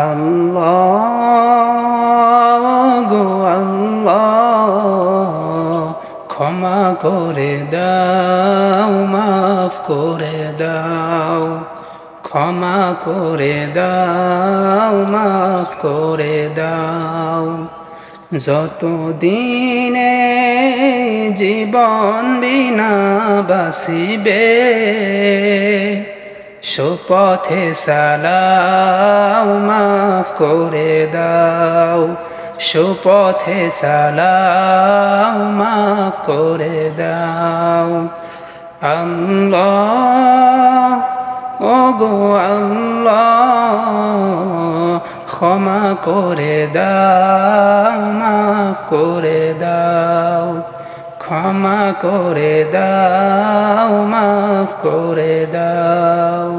আল্লাহ গো আল্লাহ, ক্ষমা করে দাও, মাফ করে দাও, ক্ষমা করে দাও, মাফ করে দাও। যতদিনে জীবন বিনা বাসিবে, সুপথে চালাও, মাফ করে দাও, সুপথে চালাও, মাফ করে দাও। আল্লাহ ওগো আল্লাহ, ক্ষমা করে দাও, মাফ করে দাও, ক্ষমা করে দাও, মাফ করে দাও।